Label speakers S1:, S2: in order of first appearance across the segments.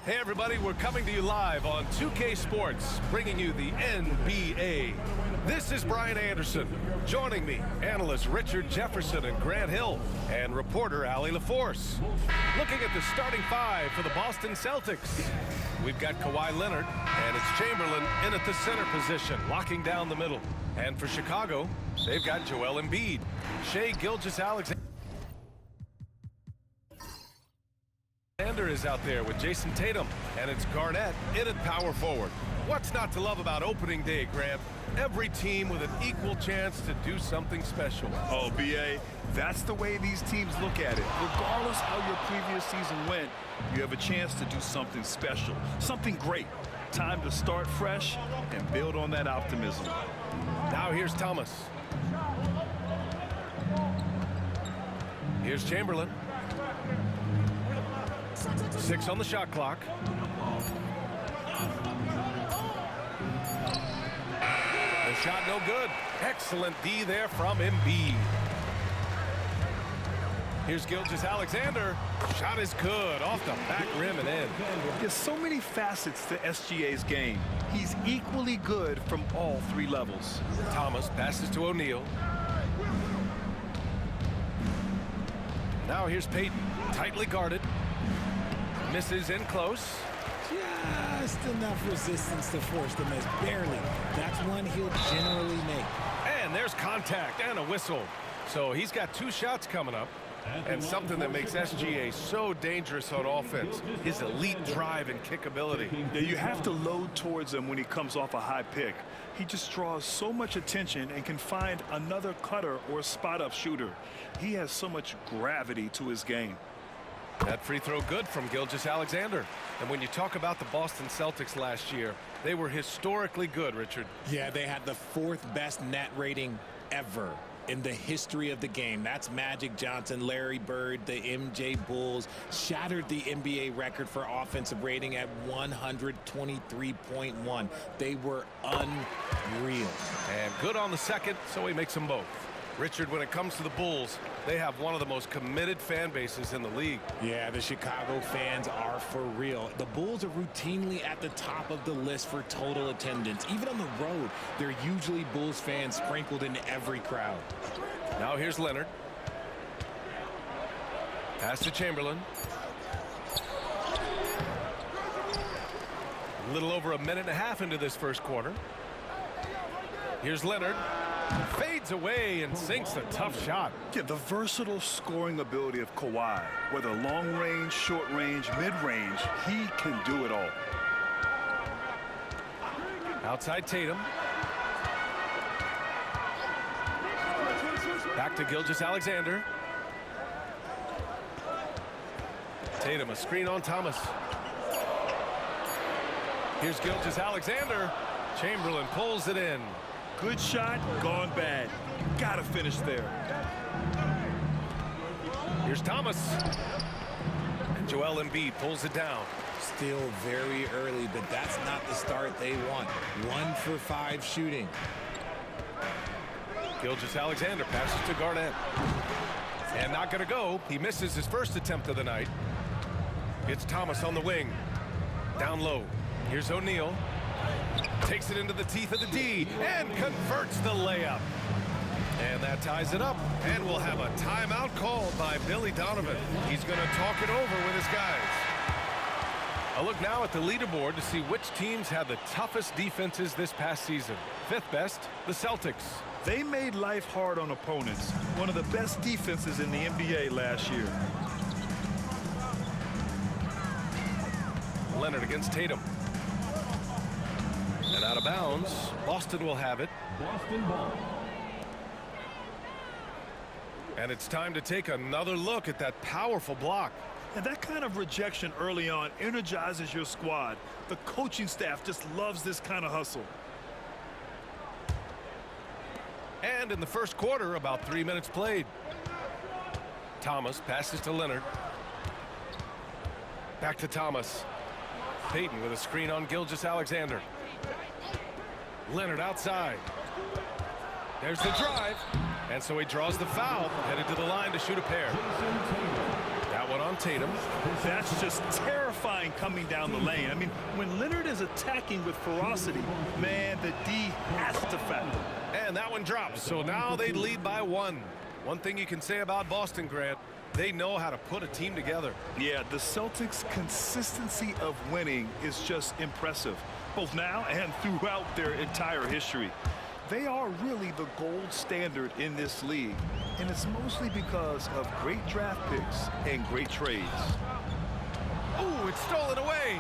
S1: Hey everybody, we're coming to you live on 2K Sports, bringing you the NBA. This is Brian Anderson. Joining me, analysts Richard Jefferson and Grant Hill, and reporter Allie LaForce. Looking at the starting five for the Boston Celtics. We've got Kawhi Leonard, and it's Chamberlain in at the center position, locking down the middle. And for Chicago, they've got Joel Embiid, Shai Gilgeous-Alexander is out there with Jason Tatum, and it's Garnett in at power forward. What's not to love about opening day, Grant? Every team with an equal chance to do something special.
S2: Oh, B.A., that's the way these teams look at it. Regardless how your previous season went, you have a chance to do something special, something great. Time to start fresh and build on that optimism.
S1: Now here's Thomas. Here's Chamberlain. 6 on the shot clock. The shot no good. Excellent D there from Embiid. Here's Gilgeous-Alexander. Shot is good. Off the back rim and in.
S2: There's so many facets to SGA's game. He's equally good from all three levels.
S1: Thomas passes to O'Neal. Now here's Payton. Tightly guarded. Misses in close.
S3: Just enough resistance to force the miss. Barely. That's one he'll generally make.
S1: And there's contact and a whistle. So he's got 2 shots coming up. And something that makes SGA so dangerous on offense, his elite drive and kickability.
S2: Yeah, you have to load towards him when he comes off a high pick. He just draws so much attention and can find another cutter or spot-up shooter. He has so much gravity to his game.
S1: That free throw good from Gilgeous-Alexander. And when you talk about the Boston Celtics last year, they were historically good, Richard.
S3: Yeah, they had the 4th best net rating ever in the history of the game. That's Magic Johnson, Larry Bird, the MJ Bulls. Shattered the NBA record for offensive rating at 123.1. They were unreal.
S1: And good on the second, so he makes them both. Richard, when it comes to the Bulls, they have one of the most committed fan bases in the league.
S3: Yeah, the Chicago fans are for real. The Bulls are routinely at the top of the list for total attendance. Even on the road, they're usually Bulls fans sprinkled in every crowd.
S1: Now here's Leonard. Pass to Chamberlain. A little over a minute and a half into this first quarter. Here's Leonard. Fades away and sinks a tough shot.
S2: Yeah, the versatile scoring ability of Kawhi, whether long range, short range, mid range, he can do it all.
S1: Outside Tatum. Back to Gilgeous-Alexander. Tatum, a screen on Thomas. Here's Gilgeous-Alexander. Chamberlain pulls it in.
S2: Good shot, gone bad. Gotta finish there.
S1: Here's Thomas. And Joel Embiid pulls it down.
S3: Still very early, but that's not the start they want. 1 for 5 shooting.
S1: Gilgeous-Alexander passes to Garnett. And not going to go. He misses his first attempt of the night. It's Thomas on the wing. Down low. Here's O'Neal. Takes it into the teeth of the D and converts the layup. And that ties it up. And we'll have a timeout called by Billy Donovan. He's going to talk it over with his guys. A look now at the leaderboard to see which teams had the toughest defenses this past season. 5th best, the Celtics.
S2: They made life hard on opponents. One of the best defenses in the NBA last year.
S1: Leonard against Tatum. And out of bounds, Boston will have it.
S4: Boston ball.
S1: And it's time to take another look at that powerful block.
S2: And that kind of rejection early on energizes your squad. The coaching staff just loves this kind of hustle.
S1: And in the first quarter, about 3 minutes played. Thomas passes to Leonard. Back to Thomas. Payton with a screen on Gilgeous-Alexander. Leonard outside. There's the drive. And so he draws the foul, headed to the line to shoot a pair. That one on Tatum.
S2: That's just terrifying coming down the lane. I mean, when Leonard is attacking with ferocity, man, the D has to foul.
S1: And that one drops, so now they lead by 1. One thing you can say about Boston, Grant, they know how to put a team together.
S2: Yeah, the Celtics' consistency of winning is just impressive, both now and throughout their entire history. They are really the gold standard in this league, and it's mostly because of great draft picks and great trades.
S1: Oh, it's stolen away.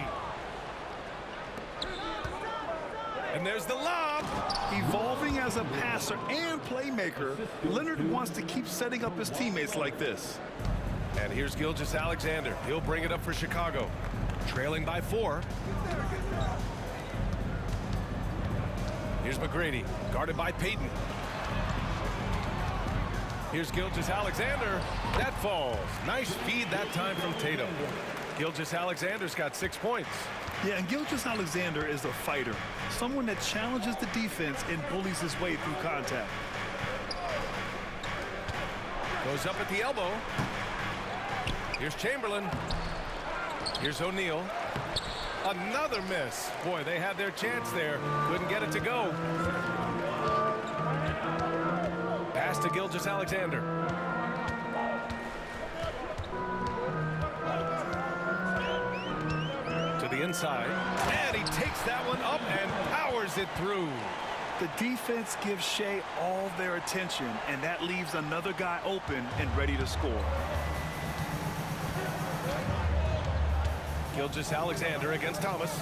S1: And there's the lob.
S2: Evolving as a passer and playmaker, Leonard wants to keep setting up his teammates like this.
S1: And here's Gilgeous-Alexander. He'll bring it up for Chicago. Trailing by 4. Here's McGrady, guarded by Payton. Here's Gilgeous-Alexander. That falls. Nice feed that time from Tatum. Gilgeous-Alexander's got 6 points.
S2: Yeah, and Gilgeous-Alexander is a fighter, someone that challenges the defense and bullies his way through contact.
S1: Goes up at the elbow. Here's Chamberlain. Here's O'Neal. Another miss. Boy, they had their chance there. Couldn't get it to go. Pass to Gilgeous-Alexander. To the inside. And he takes that one up and powers it through.
S2: The defense gives Shea all their attention, and that leaves another guy open and ready to score.
S1: Gilgeous-Alexander against Thomas.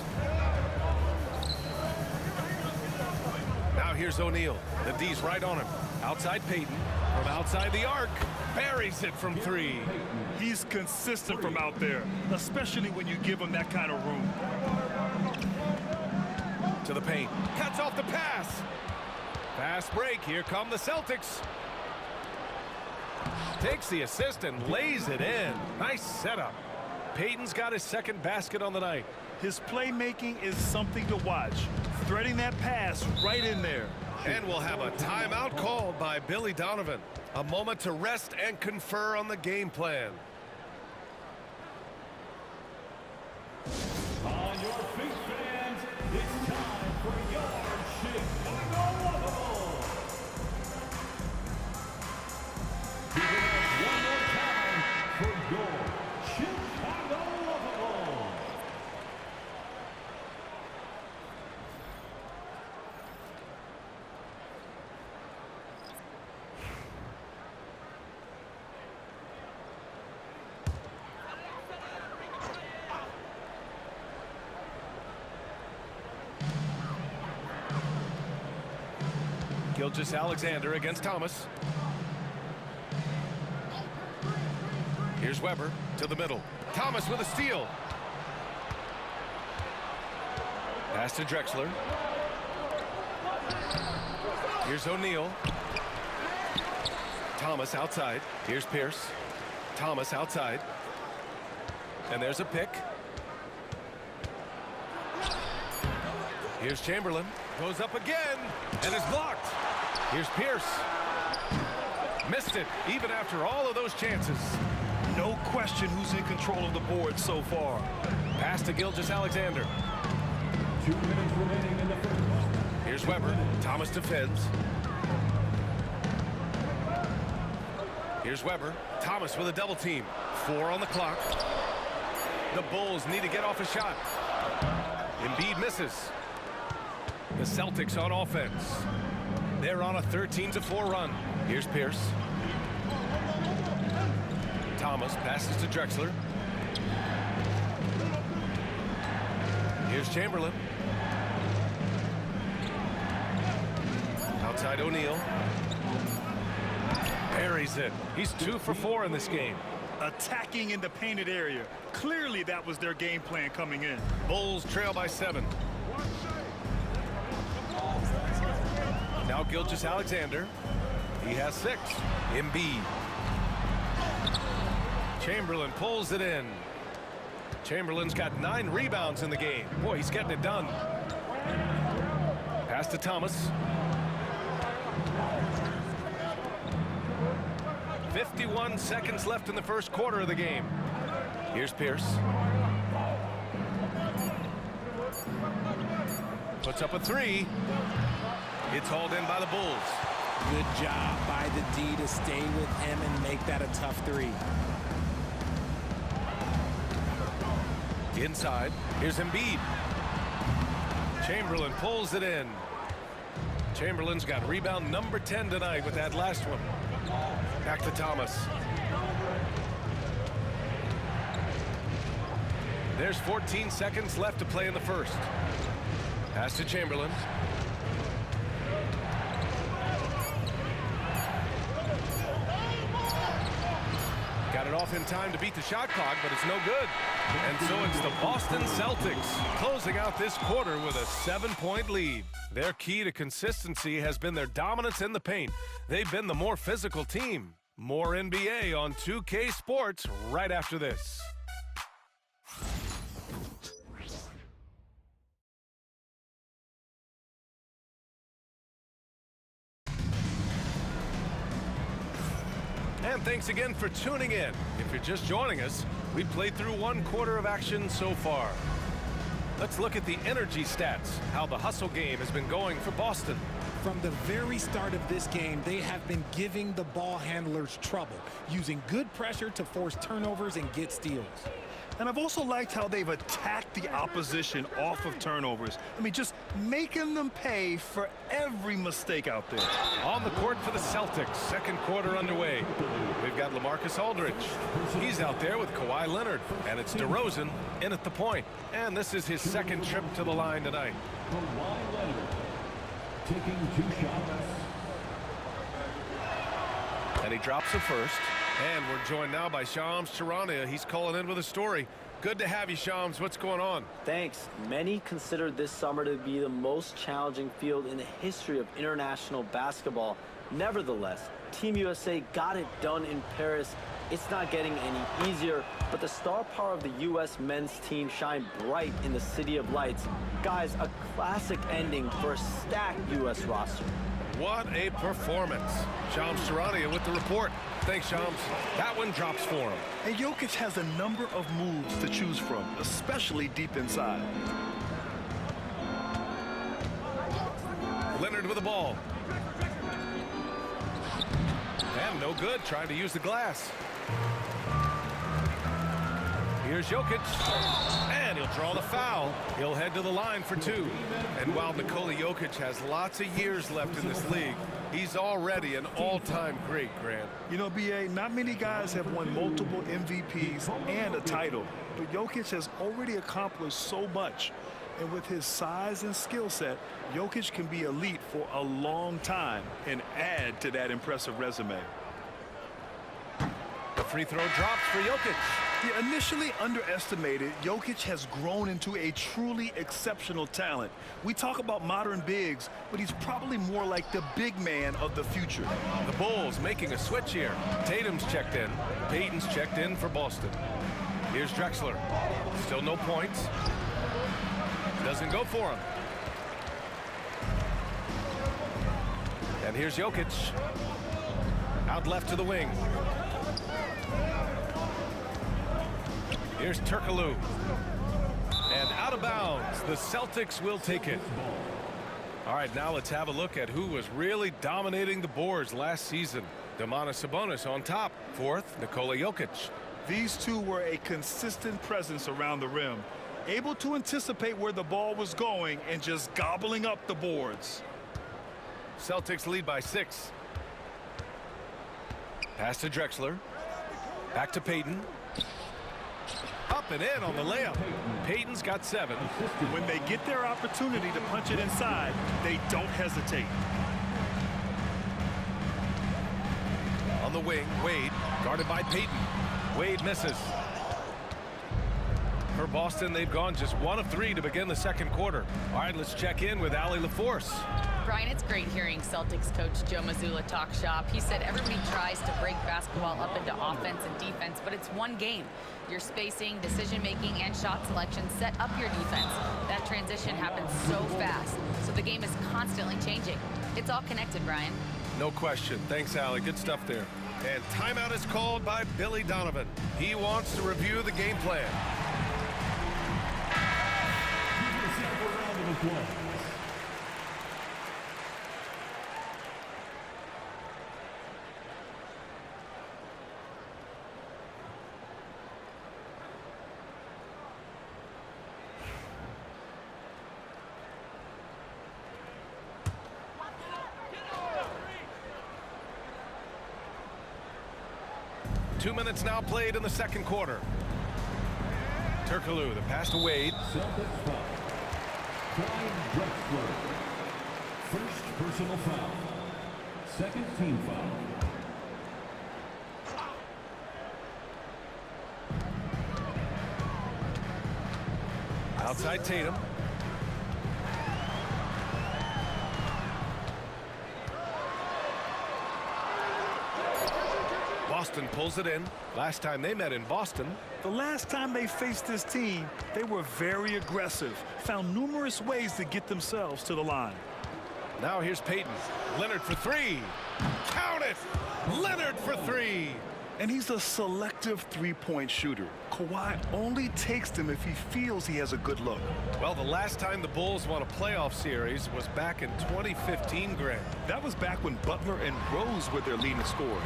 S1: Now here's O'Neal. The D's right on him. Outside Payton. From outside the arc. Buries it from 3.
S2: He's consistent from out there, especially when you give him that kind of room.
S1: To the paint. Cuts off the pass. Fast break. Here come the Celtics. Takes the assist and lays it in. Nice setup. Payton's got his second basket on the night.
S2: His playmaking is something to watch. Threading that pass right in there.
S1: And we'll have a timeout called by Billy Donovan. A moment to rest and confer on the game plan.
S4: On your feet, fans, it's time for your Chicago. Give it up one more time for your Chicago.
S1: Gilgeous-Alexander against Thomas. Here's Weber to the middle. Thomas with a steal. Pass to Drexler. Here's O'Neal. Thomas outside. Here's Pierce. Thomas outside. And there's a pick. Here's Chamberlain. Goes up again and is blocked. Here's Pierce. Missed it even after all of those chances.
S2: No question who's in control of the board so far.
S1: Pass to Gilgeous-Alexander.
S4: 2 minutes remaining in the first.
S1: Here's Weber. Thomas defends. Here's Weber. Thomas with a double team. 4 on the clock. The Bulls need to get off a shot. Embiid misses. The Celtics on offense. They're on a 13-4 run. Here's Pierce. Thomas passes to Drexler. Here's Chamberlain. Outside O'Neal. Buries it. He's 2 for 4 in this game.
S2: Attacking in the painted area. Clearly that was their game plan coming in.
S1: Bulls trail by 7. Now Gilgeous-Alexander. He has 6. Embiid. Chamberlain pulls it in. Chamberlain's got 9 rebounds in the game. Boy, he's getting it done. Pass to Thomas. 51 seconds left in the first quarter of the game. Here's Pierce. Puts up a three. It's hauled in by the Bulls.
S3: Good job by the D to stay with him and make that a tough three.
S1: Inside, here's Embiid. Chamberlain pulls it in. Chamberlain's got rebound number 10 tonight with that last one. Back to Thomas. There's 14 seconds left to play in the first. Pass to Chamberlain. Got it off in time to beat the shot clock, but it's no good. And so it's the Boston Celtics closing out this quarter with a 7-point lead. Their key to consistency has been their dominance in the paint. They've been the more physical team. More NBA on 2K Sports right after this. And thanks again for tuning in. If you're just joining us, we've played through one quarter of action so far. Let's look at the energy stats, how the hustle game has been going for Boston.
S3: From the very start of this game, they have been giving the ball handlers trouble, using good pressure to force turnovers and get steals.
S2: And I've also liked how they've attacked the opposition off of turnovers. I mean, just making them pay for every mistake out there.
S1: On the court for the Celtics, second quarter underway. We've got LaMarcus Aldridge. He's out there with Kawhi Leonard. And it's DeRozan in at the point. And this is his second trip to the line tonight.
S4: Kawhi Leonard taking 2 shots.
S1: And he drops the first. And we're joined now by Shams Charania. He's calling in with a story. Good to have you, Shams. What's going on?
S5: Thanks. Many consider this summer to be the most challenging field in the history of international basketball. Nevertheless, Team USA got it done in Paris. It's not getting any easier, but the star power of the U.S. men's team shined bright in the City of Lights. Guys, a classic ending for a stacked U.S. roster.
S1: What a performance. Shams Charania with the report. Thanks, Shams. That one drops for him.
S2: And Jokic has a number of moves to choose from, especially deep inside.
S1: Leonard with the ball. And no good, trying to use the glass. Here's Jokic, and he'll draw the foul. He'll head to the line for 2. And while Nikola Jokic has lots of years left in this league, he's already an all-time great, Grant.
S2: You know, B.A., not many guys have won multiple MVPs and a title, but Jokic has already accomplished so much. And with his size and skill set, Jokic can be elite for a long time and add to that impressive resume.
S1: The free throw drops for Jokic.
S2: Yeah, initially underestimated, Jokic has grown into a truly exceptional talent. We talk about modern bigs, but he's probably more like the big man of the future.
S1: The Bulls making a switch here. Tatum's checked in. Payton's checked in for Boston. Here's Drexler. Still no points. Doesn't go for him. And here's Jokic. Out left to the wing. Here's Turkoglu. And out of bounds. The Celtics will take it. All right, now let's have a look at who was really dominating the boards last season. Domantas Sabonis on top. Fourth, Nikola Jokic.
S2: These two were a consistent presence around the rim, able to anticipate where the ball was going and just gobbling up the boards.
S1: Celtics lead by 6. Pass to Drexler. Back to Payton. Up and in on the layup. Payton's got 7.
S2: When they get their opportunity to punch it inside, they don't hesitate.
S1: On the wing, Wade, guarded by Payton. Wade misses. For Boston, they've gone just 1 of 3 to begin the second quarter. All right, let's check in with Allie LaForce.
S6: Brian, it's great hearing Celtics coach Joe Mazzulla talk shop. He said everybody tries to break basketball up into offense and defense, but it's one game. Your spacing, decision-making, and shot selection set up your defense. That transition happens so fast, so the game is constantly changing. It's all connected, Brian.
S1: No question. Thanks, Allie. Good stuff there. And timeout is called by Billy Donovan. He wants to review the game plan.
S4: Give yourself a round of applause.
S1: Two minutes now played in the second quarter. Turkoglu, the pass to Wade.
S4: Celtics foul. Clyde Drexler. First personal foul. Second team foul.
S1: Outside Tatum. Boston pulls it in. Last time they met in Boston.
S2: The last time they faced this team, they were very aggressive, found numerous ways to get themselves to the line.
S1: Now here's Payton. Leonard for three. Count it! Leonard for three.
S2: And he's a selective three-point shooter. Kawhi only takes them if he feels he has a good look.
S1: Well, the last time the Bulls won a playoff series was back in 2015, Grant.
S2: That was back when Butler and Rose were their leading scorers.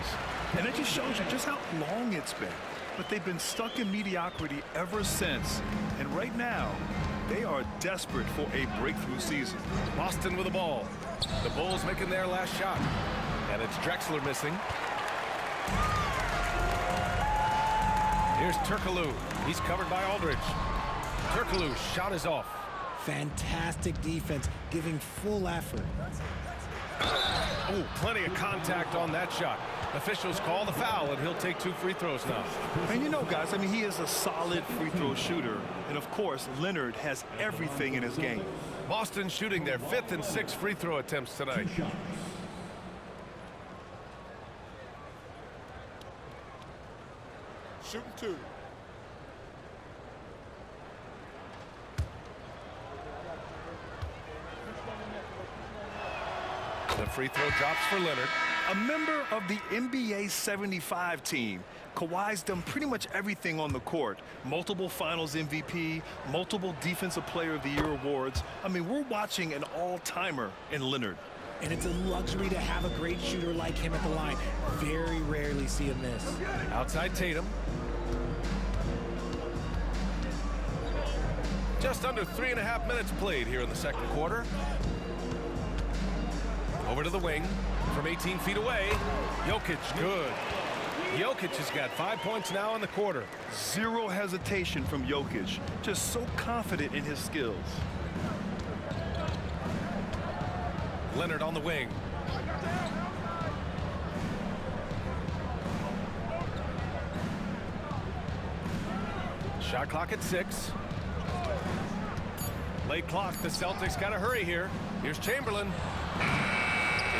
S2: And that just shows you just how long it's been. But they've been stuck in mediocrity ever since. And right now, they are desperate for a breakthrough season.
S1: Boston with the ball. The Bulls making their last shot. And it's Drexler missing. Here's Turkoglu. He's covered by Aldridge. Turkoglu's shot is off.
S3: Fantastic defense, giving full effort.
S1: Oh, plenty of contact on that shot. Officials call the foul, and he'll take 2 free throws now.
S2: And you know, guys, I mean, he is a solid free throw shooter. And, of course, Leonard has everything in his game.
S1: Boston shooting their 5th and 6th free throw attempts tonight.
S7: Shooting 2.
S1: The free throw drops for Leonard.
S2: A member of the NBA 75 team, Kawhi's done pretty much everything on the court. Multiple Finals MVP, multiple Defensive Player of the Year awards. I mean, we're watching an all-timer in Leonard.
S3: And it's a luxury to have a great shooter like him at the line. Very rarely see him miss.
S1: Outside Tatum. Just under 3.5 minutes played here in the second quarter. Over to the wing from 18 feet away. Jokic, good. Jokic has got 5 points now in the quarter.
S2: Zero hesitation from Jokic. Just so confident in his skills.
S1: Leonard on the wing. Shot clock at 6. Late clock, the Celtics got to hurry here. Here's Chamberlain.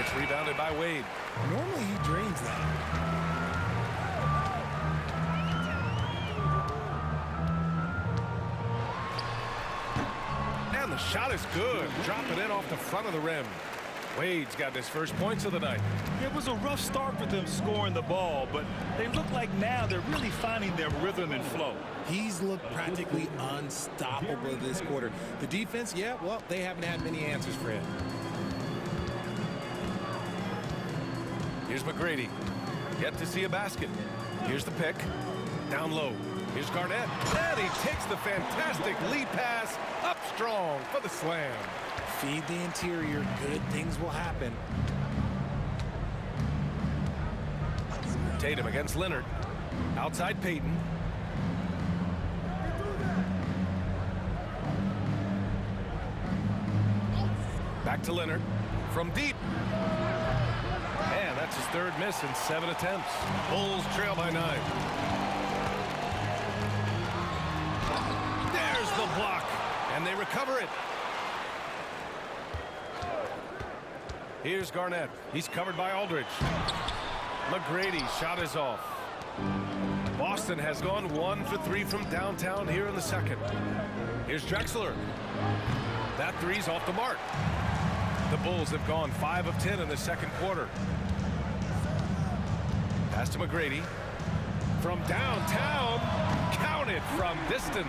S1: It's rebounded by Wade.
S3: Normally he drains that.
S1: And the shot is good. Drop it in off the front of the rim. Wade's got his first points of the night.
S2: It was a rough start for them scoring the ball, but they look like now they're really finding their rhythm and flow.
S3: He's looked practically unstoppable this quarter. The defense, yeah, well, they haven't had many answers for him.
S1: Here's McGrady. Yet to see a basket. Here's the pick. Down low. Here's Garnett. And he takes the fantastic lead pass up strong for the slam.
S3: Feed the interior. Good things will happen.
S1: Tatum against Leonard. Outside Payton. Back to Leonard. From deep. And that's his 3rd miss in 7 attempts. Bulls trail by 9. There's the block. And they recover it. Here's Garnett. He's covered by Aldridge. McGrady, shot is off. Boston has gone 1 for 3 from downtown here in the second. Here's Drexler. That three's off the mark. The Bulls have gone 5 of 10 in the second quarter. Pass to McGrady. From downtown, counted from distance.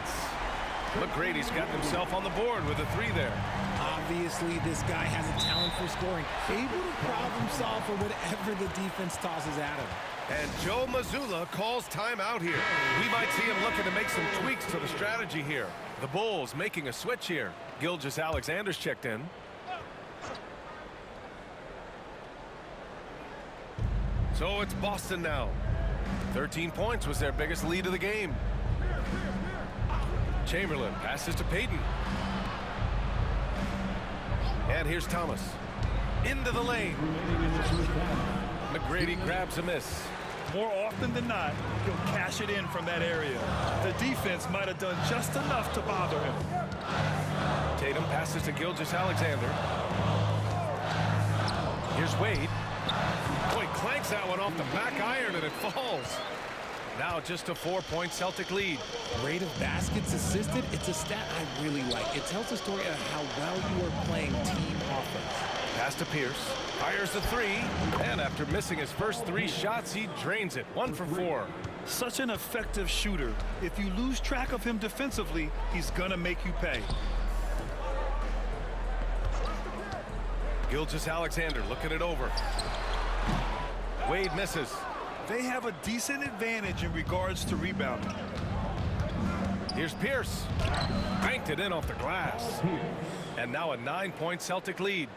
S1: McGrady's gotten himself on the board with a 3 there.
S3: Obviously, this guy has a talent for scoring. Able to problem solve for whatever the defense tosses at him.
S1: And Joe Mazzulla calls timeout here. We might see him looking to make some tweaks to the strategy here. The Bulls making a switch here. Gilgeous-Alexander's checked in. So it's Boston now. 13 points was their biggest lead of the game. Chamberlain passes to Payton. And here's Thomas. Into the lane. McGrady grabs a miss.
S2: More often than not, he'll cash it in from that area. The defense might have done just enough to bother him.
S1: Tatum passes to Gilgeous-Alexander. Here's Wade. Boy, clanks that one off the back iron and it falls. Now just a 4-point Celtic lead.
S3: Rate of baskets assisted, it's a stat I really like. It tells the story of how well you are playing team offense.
S1: Pass to Pierce. Fires the 3. And after missing his first 3 shots, he drains it. 1 for 4.
S2: Such an effective shooter. If you lose track of him defensively, he's gonna make you pay.
S1: Gilgeous-Alexander looking it over. Wade misses.
S2: They have a decent advantage in regards to rebounding.
S1: Here's Pierce. Banked it in off the glass. And now a 9-point Celtic lead.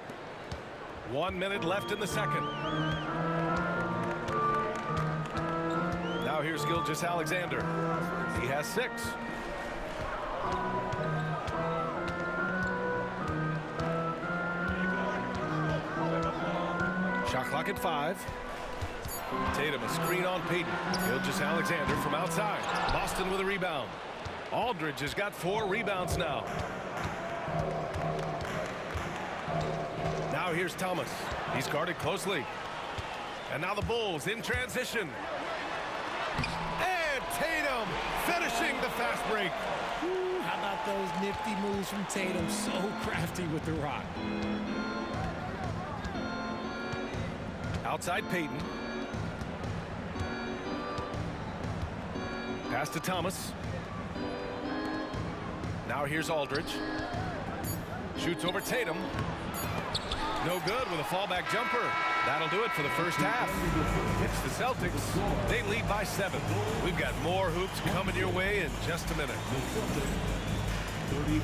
S1: 1 minute left in the second. Now here's Gilgeous-Alexander. He has 6. Shot clock at 5. Tatum a screen on Payton. Gilgeous-Alexander from outside. Boston with a rebound. Aldridge has got 4 rebounds now. Now here's Thomas. He's guarded closely. And now the Bulls in transition. And Tatum finishing the fast break.
S3: Ooh, how about those nifty moves from Tatum? So crafty with the rock.
S1: Outside Payton. Pass to Thomas. Now here's Aldridge. Shoots over Tatum. No good with a fallback jumper. That'll do it for the first half. It's the Celtics. They lead by 7. We've got more hoops coming your way in just a minute.
S4: 33.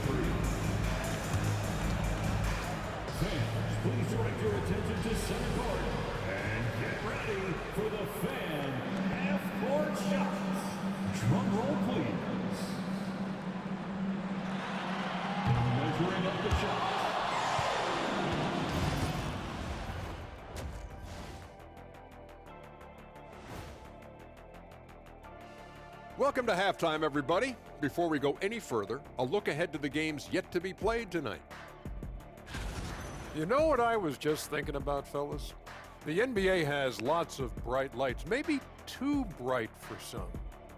S4: Fans, please direct your attention to center court and get ready for the fan half-court shots. Drum roll, please. Measuring up the shots.
S7: Welcome to halftime, everybody. Before we go any further, a look ahead to the games yet to be played tonight. You know what I was just thinking about, fellas? The NBA has lots of bright lights, maybe too bright for some.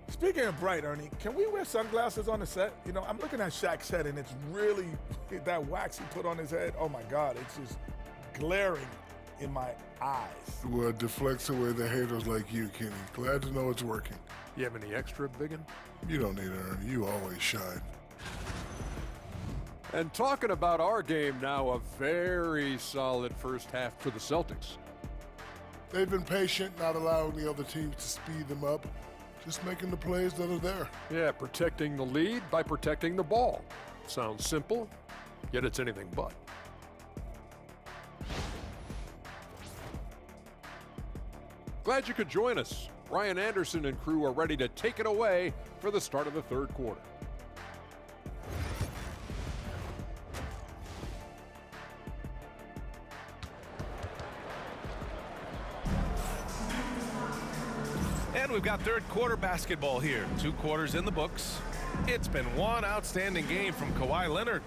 S8: Speaking of bright, Ernie, can we wear sunglasses on the set? You know, I'm looking at Shaq's head, and it's really, that wax he put on his head, oh my God, it's just glaring in my eyes.
S9: Well, it deflects away the haters like you, Kenny. Glad to know it's working.
S7: You have any extra, biggin?
S9: You don't need it, Ernie. You always shine.
S7: And talking about our game now, a very solid first half for the Celtics.
S9: They've been patient, not allowing the other teams to speed them up. Just making the plays that are there.
S7: Yeah, protecting the lead by protecting the ball. Sounds simple, yet it's anything but. Glad you could join us. Ryan Anderson and crew are ready to take it away for the start of the third quarter.
S1: And we've got third quarter basketball here. 2 quarters in the books. It's been one outstanding game from Kawhi Leonard.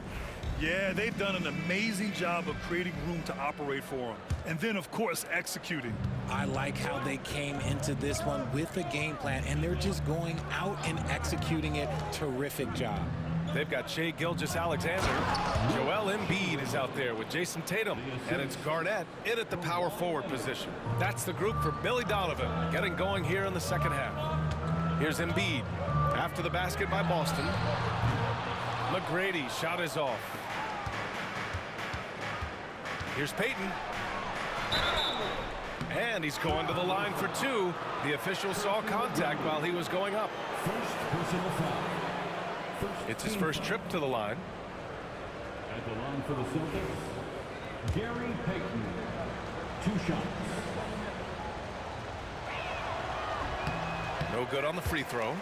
S2: Yeah, they've done an amazing job of creating room to operate for him. And then, of course, executing.
S3: I like how they came into this one with a game plan, and they're just going out and executing it. Terrific job.
S1: They've got Shai Gilgeous-Alexander. Joel Embiid is out there with Jason Tatum. And it's Garnett in at the power forward position. That's the group for Billy Donovan getting going here in the second half. Here's Embiid after the basket by Boston. McGrady shot is off. Here's Payton. And he's going to the line for two. The official saw contact while he was going up. It's his first trip to the line.
S4: At the line for the Celtics, Gary Payton. 2 shots.
S1: No good on the free throw.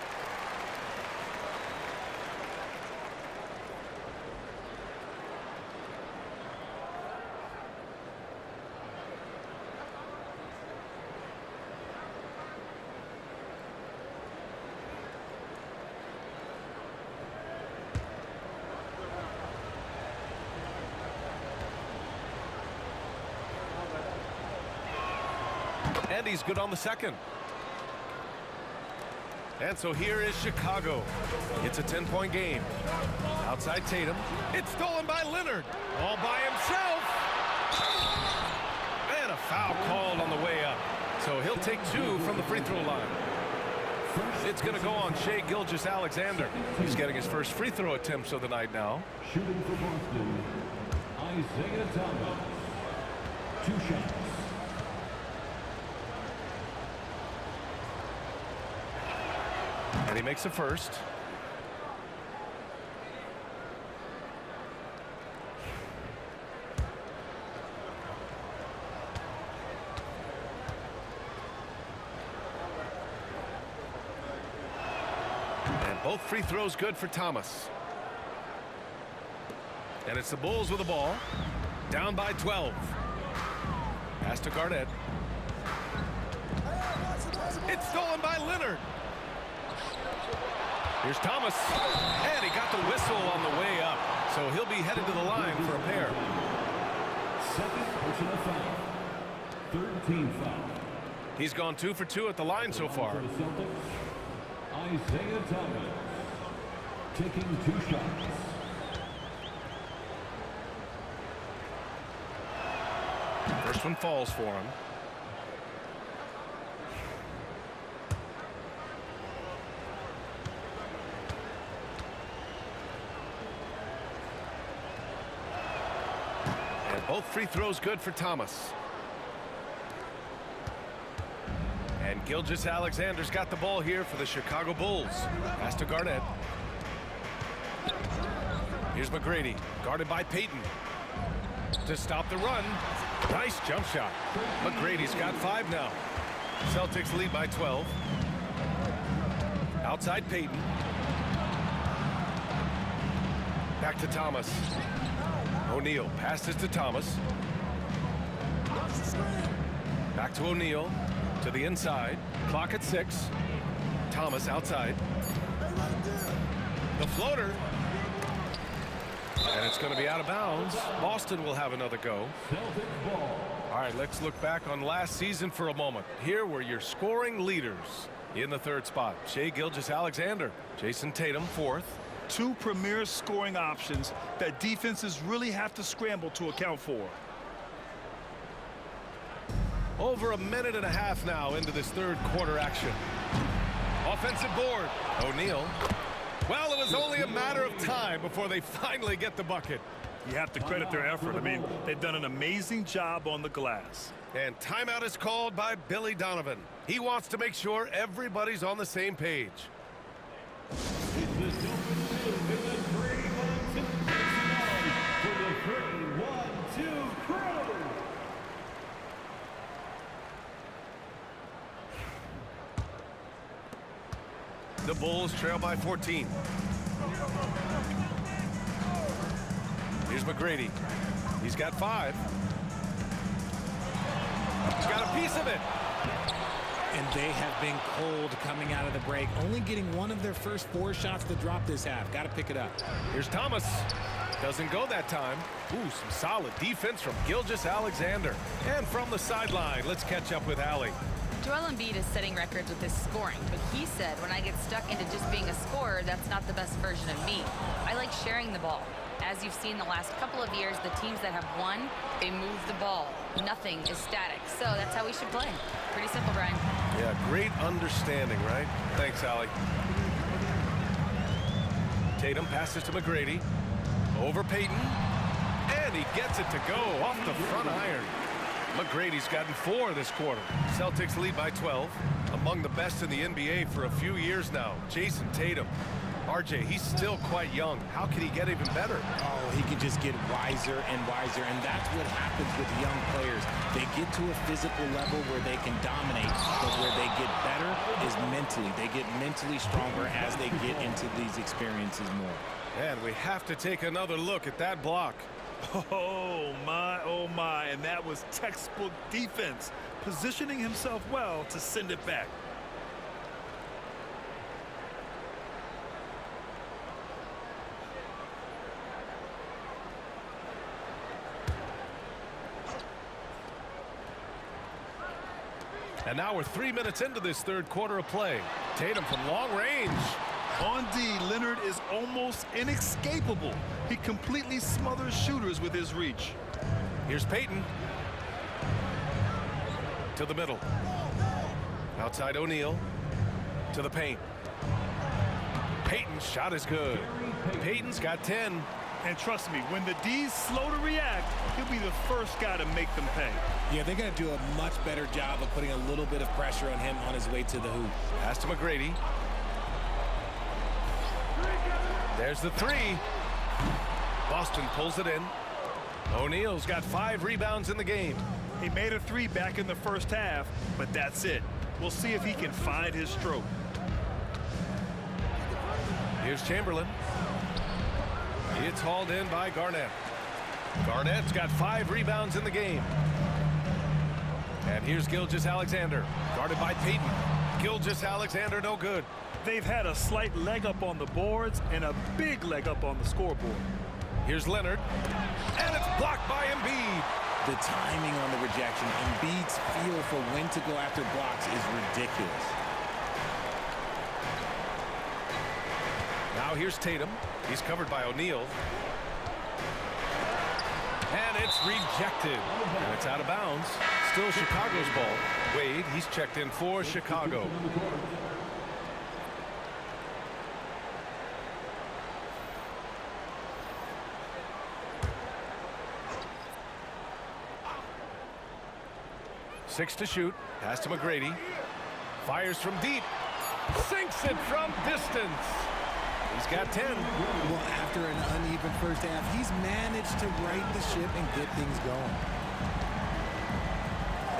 S1: And he's good on the second. And so here is Chicago. It's a 10-point game. Outside Tatum. It's stolen by Leonard. All by himself. And a foul called on the way up. So he'll take 2 from the free throw line. It's going to go on Shai Gilgeous-Alexander. He's getting his first free throw attempts of the night now.
S4: Shooting for Boston, Isaiah Thomas. 2 shots.
S1: And he makes the first. And both free throws good for Thomas. And it's the Bulls with the ball. Down by 12. Pass to Garnett. It's stolen by Leonard. Here's Thomas, and he got the whistle on the way up, so he'll be headed to the line for a pair.
S4: Second personal foul. 13 foul.
S1: He's gone 2 for 2 at the line so far.
S4: For the Celtics, Isaiah Thomas taking 2 shots.
S1: First one falls for him. Both free throws good for Thomas. And Gilgeous-Alexander's got the ball here for the Chicago Bulls. Pass to Garnett. Here's McGrady, guarded by Payton. To stop the run. Nice jump shot. McGrady's got 5 now. Celtics lead by 12. Outside Payton. Back to Thomas. O'Neal passes to Thomas. Back to O'Neal. To the inside. Clock at 6. Thomas outside. The floater. And it's going to be out of bounds. Boston will have another go. All right, let's look back on last season for a moment. Here were your scoring leaders. In the third spot, Shai Gilgeous-Alexander. Jason Tatum, 4th.
S2: 2 premier scoring options that defenses really have to scramble to account for.
S1: Over a minute and a half now into this third quarter action. Offensive board. O'Neal. Well, it was only a matter of time before they finally get the bucket.
S2: You have to credit their effort. I mean, they've done an amazing job on the glass.
S1: And timeout is called by Billy Donovan. He wants to make sure everybody's on the same page. The Bulls trail by 14. Here's McGrady. He's got 5. He's got a piece of it.
S3: And they have been cold coming out of the break, only getting one of their first 4 shots to drop this half. Got to pick it up.
S1: Here's Thomas. Doesn't go that time. Ooh, some solid defense from Gilgeous-Alexander. And from the sideline, let's catch up with Allie.
S6: Joel Embiid is setting records with his scoring, but he said, when I get stuck into just being a scorer, that's not the best version of me. I like sharing the ball. As you've seen the last couple of years, the teams that have won, they move the ball. Nothing is static. So that's how we should play. Pretty simple, Brian.
S1: Yeah, great understanding, right? Thanks, Allie. Tatum passes to McGrady. Over Payton. And he gets it to go off the front iron. McGrady's gotten 4 this quarter. Celtics lead by 12. Among the best in the NBA for a few years now. Jason Tatum. RJ, he's still quite young. How can he get even better?
S3: Oh, he can just get wiser and wiser, and that's what happens with young players. They get to a physical level where they can dominate, but where they get better is mentally. They get mentally stronger as they get into these experiences more.
S1: And we have to take another look at that block.
S2: Oh my, and that was textbook defense, positioning himself well to send it back.
S1: And now we're 3 minutes into this third quarter of play. Tatum from long range.
S2: On D, Leonard is almost inescapable. He completely smothers shooters with his reach.
S1: Here's Payton. To the middle. Outside O'Neal. To the paint. Payton's shot is good. Payton's got 10.
S2: And trust me, when the D's slow to react, he'll be the first guy to make them pay.
S3: Yeah, they're going to do a much better job of putting a little bit of pressure on him on his way to the hoop.
S1: Pass to McGrady. There's the 3. Boston pulls it in. O'Neal's got 5 rebounds in the game.
S2: He made a 3 back in the first half, but that's it. We'll see if he can find his stroke.
S1: Here's Chamberlain. It's hauled in by Garnett. Garnett's got 5 rebounds in the game. And here's Gilgeous-Alexander, guarded by Payton. Gilgeous-Alexander no good.
S2: They've had a slight leg up on the boards and a big leg up on the scoreboard.
S1: Here's Leonard. And it's blocked by Embiid.
S3: The timing on the rejection, Embiid's feel for when to go after blocks is ridiculous.
S1: Now here's Tatum. He's covered by O'Neal. And it's rejected. And it's out of bounds. Still Chicago's ball. Wade, he's checked in for Chicago. Six to shoot. Pass to McGrady. Fires from deep. Sinks it from distance. He's got 10.
S3: Well, after an uneven first half, he's managed to right the ship and get things going.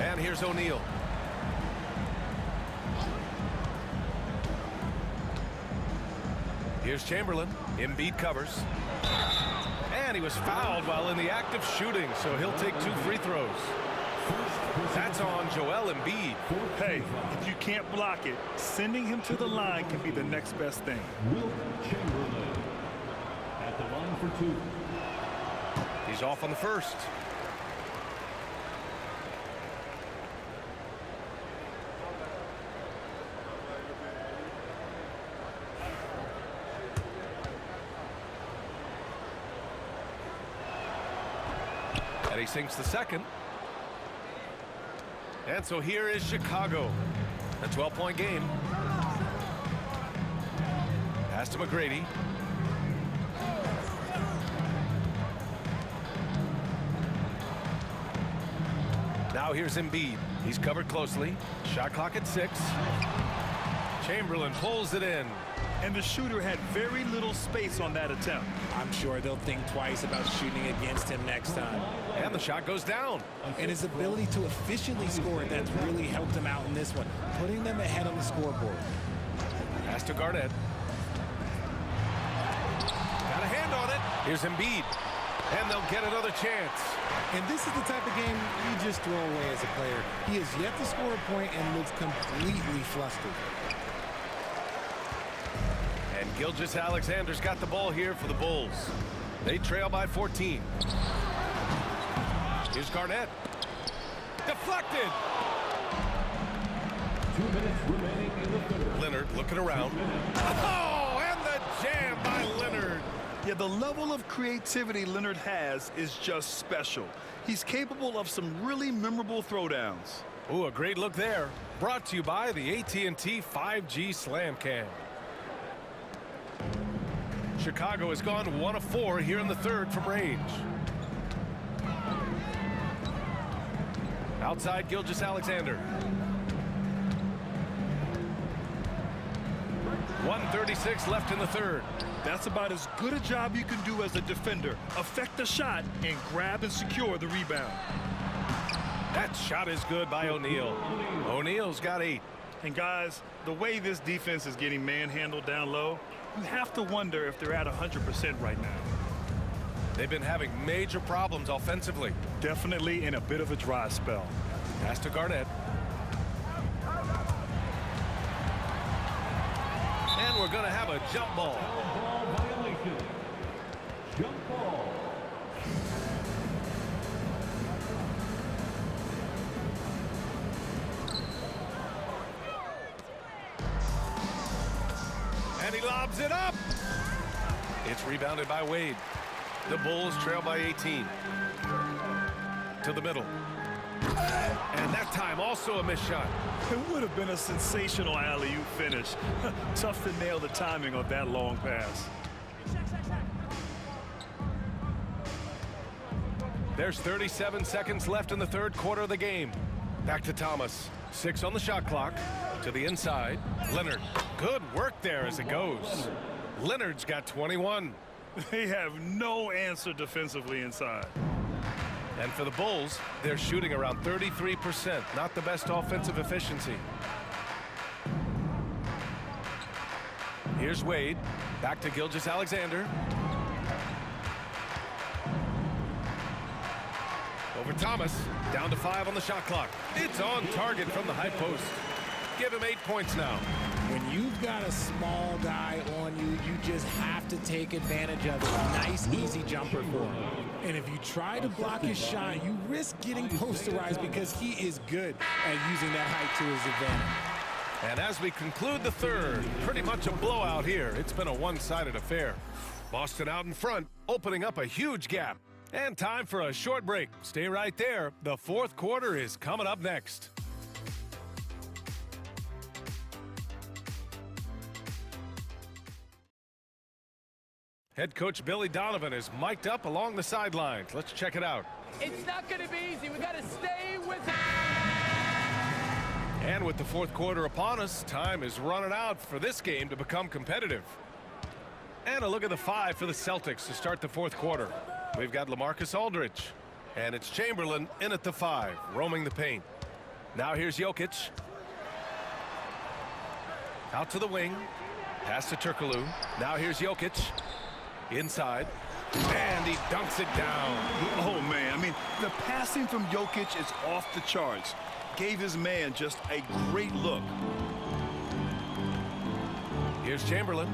S1: And here's O'Neal. Here's Chamberlain. Embiid covers. And he was fouled while in the act of shooting, so he'll take 2 free throws. That's on Joel Embiid.
S2: Hey, if you can't block it, sending him to the line can be the next best thing.
S4: Chamberlain at the line for 2.
S1: He's off on the first. And he sinks the second. And so here is Chicago. A 12-point game. Pass to McGrady. Now here's Embiid. He's covered closely. Shot clock at 6. Chamberlain pulls it in.
S2: And the shooter had very little space on that attempt.
S3: I'm sure they'll think twice about shooting against him next time.
S1: And the shot goes down.
S3: And his ability to efficiently score, that's really helped him out in this one, putting them ahead on the scoreboard.
S1: Pass to Garnett. Got a hand on it. Here's Embiid. And they'll get another chance.
S3: And this is the type of game you just throw away as a player. He has yet to score a point and looks completely flustered.
S1: And Gilgeous-Alexander's got the ball here for the Bulls. They trail by 14. Here's Garnett. Deflected.
S4: 2 minutes remaining in the third.
S1: Leonard looking around. Oh, and the jam by Leonard.
S2: Yeah, the level of creativity Leonard has is just special. He's capable of some really memorable throwdowns.
S1: Ooh, a great look there. Brought to you by the AT&T 5G Slam Cam. Chicago has gone 1 of 4 here in the third from range. Outside Gilgeous-Alexander. 1:36 left in the third.
S2: That's about as good a job you can do as a defender. Affect the shot and grab and secure the rebound.
S1: That shot is good by O'Neal. O'Neal's got 8.
S2: And guys, the way this defense is getting manhandled down low, you have to wonder if they're at 100% right now.
S1: They've been having major problems offensively.
S2: Definitely in a bit of a dry spell.
S1: Pass to Garnett. And we're going to have a jump ball.
S4: Ball violation. Jump ball.
S1: And he lobs it up. It's rebounded by Wade. The Bulls trail by 18. To the middle. And that time also a missed shot.
S2: It would have been a sensational alley-oop finish. Tough to nail the timing of that long pass.
S1: There's 37 seconds left in the third quarter of the game. Back to Thomas. 6 on the shot clock. To the inside. Leonard. Good work there as it goes. Leonard's got 21.
S2: They have no answer defensively inside.
S1: And for the Bulls, they're shooting around 33%. Not the best offensive efficiency. Here's Wade. Back to Gilgeous-Alexander. Over Thomas. Down to 5 on the shot clock. It's on target from the high post. Give him 8 points now.
S3: When you've got a small guy on you, you just have to take advantage of it. Nice, easy jumper for him. And if you try to block his shot, you risk getting posterized because he is good at using that height to his advantage.
S1: And as we conclude the third, pretty much a blowout here. It's been a one-sided affair. Boston out in front, opening up a huge gap. And time for a short break. Stay right there. The fourth quarter is coming up next. Head coach Billy Donovan is mic'd up along the sidelines. Let's check it out.
S10: It's not going to be easy. We got to stay with it.
S1: And with the fourth quarter upon us, time is running out for this game to become competitive. And a look at the 5 for the Celtics to start the fourth quarter. We've got LaMarcus Aldridge. And it's Chamberlain in at the 5, roaming the paint. Now here's Jokic. Out to the wing. Pass to Turkoglu. Now here's Jokic. Inside. And he dunks it down.
S2: Oh, man. I mean, the passing from Jokic is off the charts. Gave his man just a great look.
S1: Here's Chamberlain.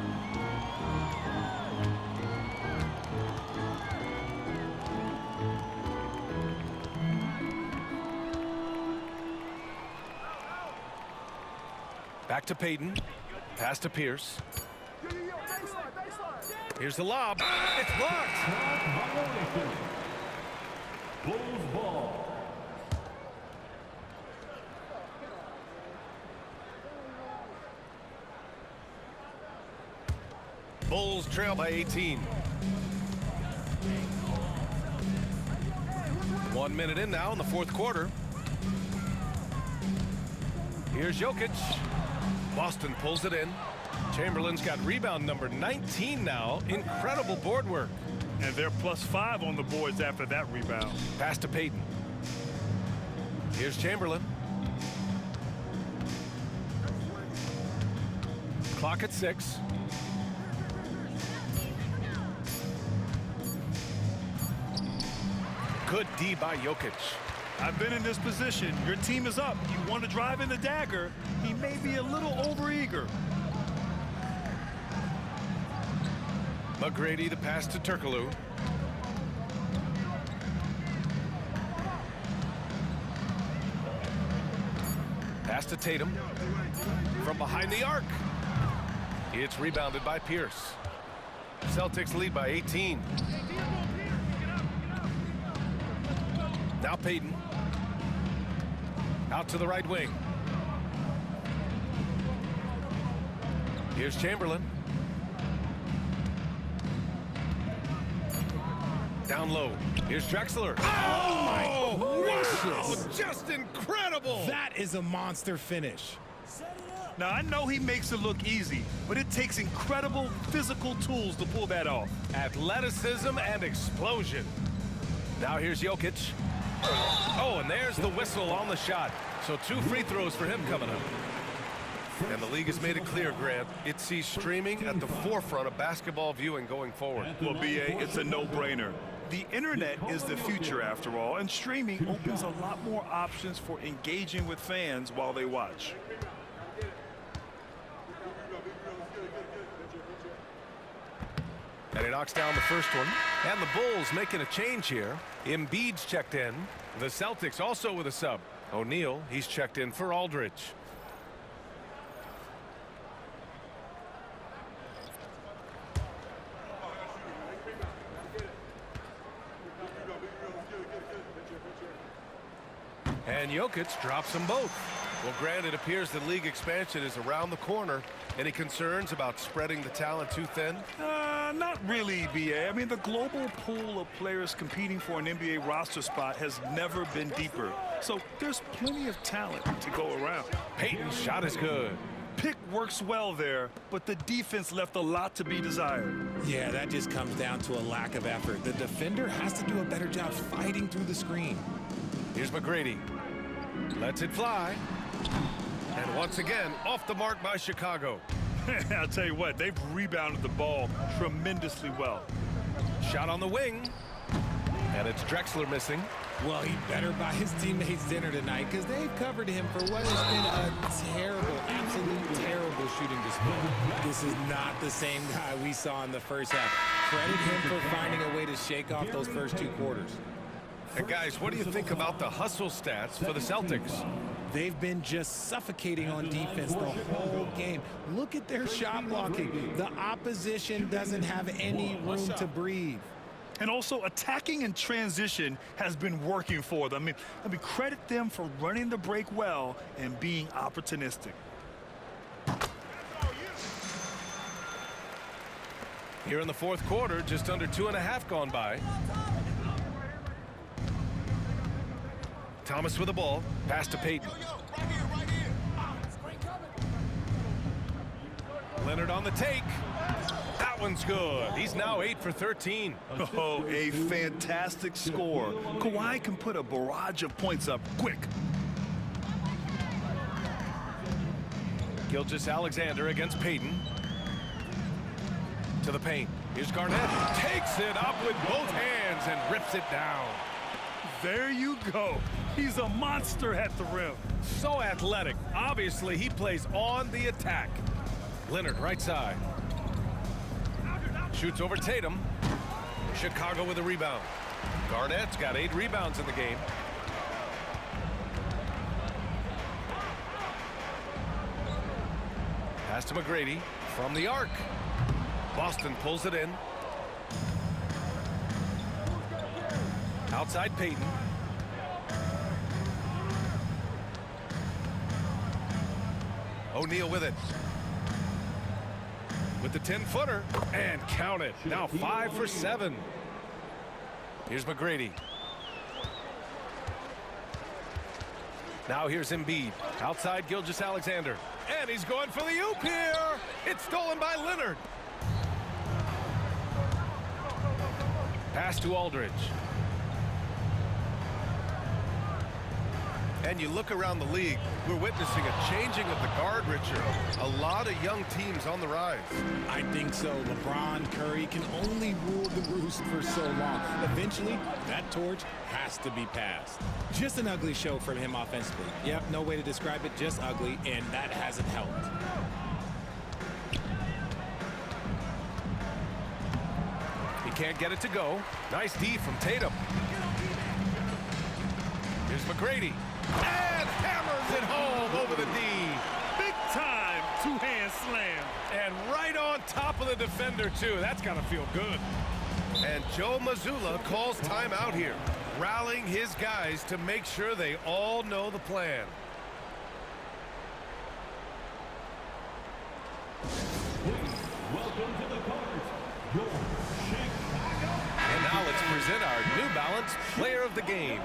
S1: Back to Payton. Pass to Pierce. Here's the lob. It's blocked.
S4: Bulls ball.
S1: Bulls trail by 18. 1 minute in now in the fourth quarter. Here's Jokic. Boston pulls it in. Chamberlain's got rebound number 19 now. Incredible board work.
S2: And they're +5 on the boards after that rebound.
S1: Pass to Payton. Here's Chamberlain. Clock at 6. Good D by Jokic.
S2: I've been in this position. Your team is up. You want to drive in the dagger. He may be a little overeager.
S1: McGrady, the pass to Turkoglu. Pass to Tatum. From behind the arc. It's rebounded by Pierce. Celtics lead by 18. Now Payton. Out to the right wing. Here's Chamberlain. Down low. Here's Drexler. Oh, wow! Just incredible!
S3: That is a monster finish.
S2: Now, I know he makes it look easy, but it takes incredible physical tools to pull that off.
S1: Athleticism and explosion. Now here's Jokic. Oh, and there's the whistle on the shot. So 2 free throws for him coming up. And the league has made it clear, Grant, it sees streaming at the forefront of basketball viewing going forward.
S2: Well, B.A., it's a no-brainer. The internet is the future, after all, and streaming opens a lot more options for engaging with fans while they watch.
S1: And he knocks down the first one. And the Bulls making a change here. Embiid's checked in. The Celtics also with a sub. O'Neal, he's checked in for Aldridge. And Jokic drops them both. Well, Grant, it appears the league expansion is around the corner. Any concerns about spreading the talent too thin?
S2: Not really, B.A. I mean, the global pool of players competing for an NBA roster spot has never been deeper. So there's plenty of talent to go around.
S1: Payton's shot is good.
S2: Pick works well there, but the defense left a lot to be desired.
S3: Yeah, that just comes down to a lack of effort. The defender has to do a better job fighting through the screen.
S1: Here's McGrady. Lets it fly. And once again, off the mark by Chicago.
S2: I'll tell you what, they've rebounded the ball tremendously well.
S1: Shot on the wing. And it's Drexler missing.
S3: Well, he better buy his teammates dinner tonight because they've covered him for what has been a terrible, absolute terrible shooting display. This is not the same guy we saw in the first half. Credit him for finding a way to shake off those first 2 quarters.
S1: And guys, what do you think about the hustle stats for the Celtics?
S3: They've been just suffocating on defense the whole game. Look at their shot blocking. The opposition doesn't have any room to breathe.
S2: And also, attacking in transition has been working for them. I mean, credit them for running the break well and being opportunistic.
S1: Here in the fourth quarter, just under 2.5 gone by. Thomas with the ball. Pass to Payton. Leonard on the take. That one's good. He's now 8 for 13.
S2: Oh, a fantastic score. Kawhi can put a barrage of points up quick.
S1: Gilgeous-Alexander against Payton. To the paint. Here's Garnett. Takes it up with both hands and rips it down.
S2: There you go. He's a monster at the rim.
S1: So athletic. Obviously, he plays on the attack. Leonard, right side. Shoots over Tatum. Chicago with a rebound. Garnett's got 8 rebounds in the game. Pass to McGrady from the arc. Boston pulls it in. Outside Payton. O'Neal with it. With the 10-footer. And count it. Now 5 for 7. Here's McGrady. Now here's Embiid. Outside Gilgeous-Alexander. And he's going for the oop here. It's stolen by Leonard. Pass to Aldridge. And you look around the league, we're witnessing a changing of the guard, Richard. A lot of young teams on the rise.
S3: I think so. LeBron, Curry can only rule the roost for so long. Eventually, that torch has to be passed. Just an ugly show from him offensively. Yep, no way to describe it, just ugly, and that hasn't helped. He
S1: Can't get it to go. Nice D from Tatum. Here's Here's McGrady. And hammers it home over the D.
S2: Big time two-hand slam.
S1: And right on top of the defender, too. That's got to feel good. And Joe Mazzulla calls timeout here, rallying his guys to make sure they all know the plan.
S4: Welcome to the court, your Chicago.
S1: And now let's present our New Balance Player of the Game.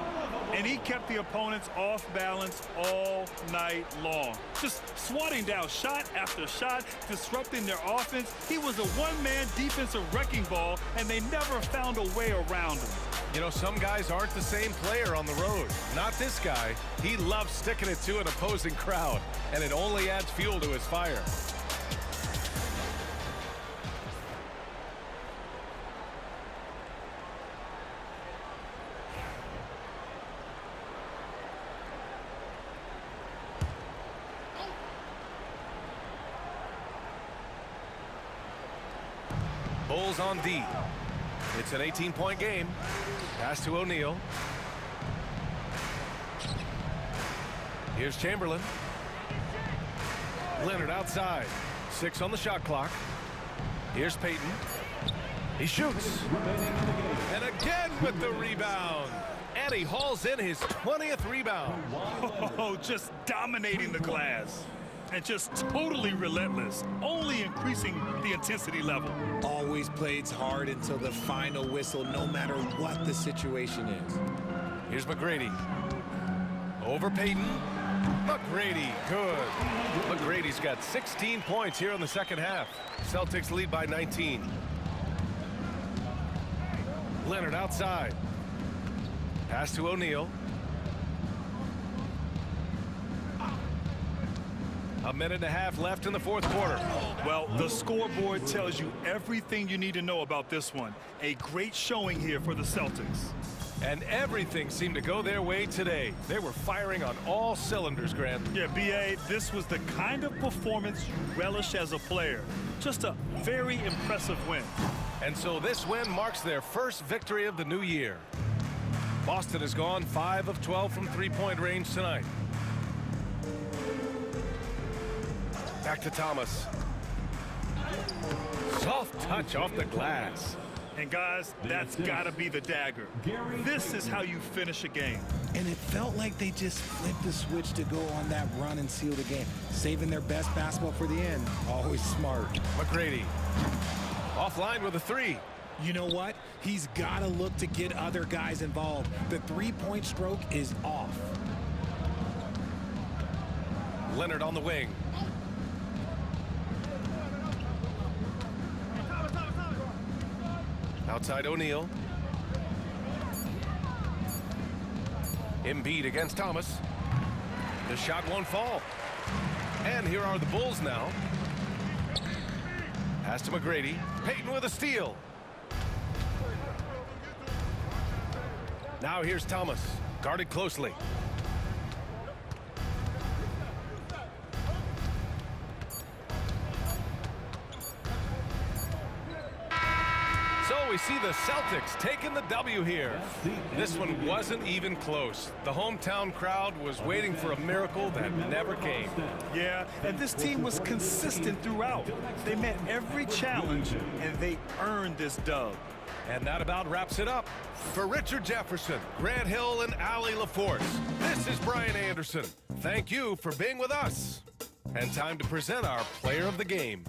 S2: And he kept the opponents off balance all night long. Just swatting down shot after shot, disrupting their offense. He was a one-man defensive wrecking ball, and they never found a way around him.
S1: You know, some guys aren't the same player on the road. Not this guy. He loves sticking it to an opposing crowd, and it only adds fuel to his fire. Bulls on D. It's an 18-point game. Pass to O'Neal. Here's Chamberlain. Leonard outside. 6 on the shot clock. Here's Payton. He shoots. And again with the rebound. And he hauls in his 20th rebound.
S2: Oh, just dominating the glass. And just totally relentless, only increasing the intensity level.
S3: Always plays hard until the final whistle, no matter what the situation is.
S1: Here's McGrady. Over Payton. McGrady, good. McGrady's got 16 points here in the second half. Celtics lead by 19. Leonard outside. Pass to O'Neal. A minute and a half left in the fourth quarter.
S2: Well, the scoreboard tells you everything you need to know about this one. A great showing here for the Celtics.
S1: And everything seemed to go their way today. They were firing on all cylinders, Grant.
S2: Yeah, B.A., this was the kind of performance you relish as a player. Just a very impressive win.
S1: And so this win marks their first victory of the new year. Boston has gone 5 of 12 from three-point range tonight. Back to Thomas. Soft touch off the glass.
S2: And guys, that's got to be the dagger. This is how you finish a game.
S3: And it felt like they just flipped the switch to go on that run and seal the game, saving their best basketball for the end. Always smart.
S1: McGrady offline with a 3.
S3: You know what? He's got to look to get other guys involved. The three-point stroke is off.
S1: Leonard on the wing. Outside O'Neal. Embiid against Thomas. The shot won't fall. And here are the Bulls now. Pass to McGrady. Payton with a steal. Now here's Thomas. Guarded closely. So we see the Celtics taking the W here. This one wasn't even close. The hometown crowd was waiting for a miracle that never came.
S2: Yeah, and this team was consistent throughout. They met every challenge, and they earned this dub.
S1: And that about wraps it up. For Richard Jefferson, Grant Hill, and Allie LaForce, this is Brian Anderson. Thank you for being with us. And time to present our player of the game.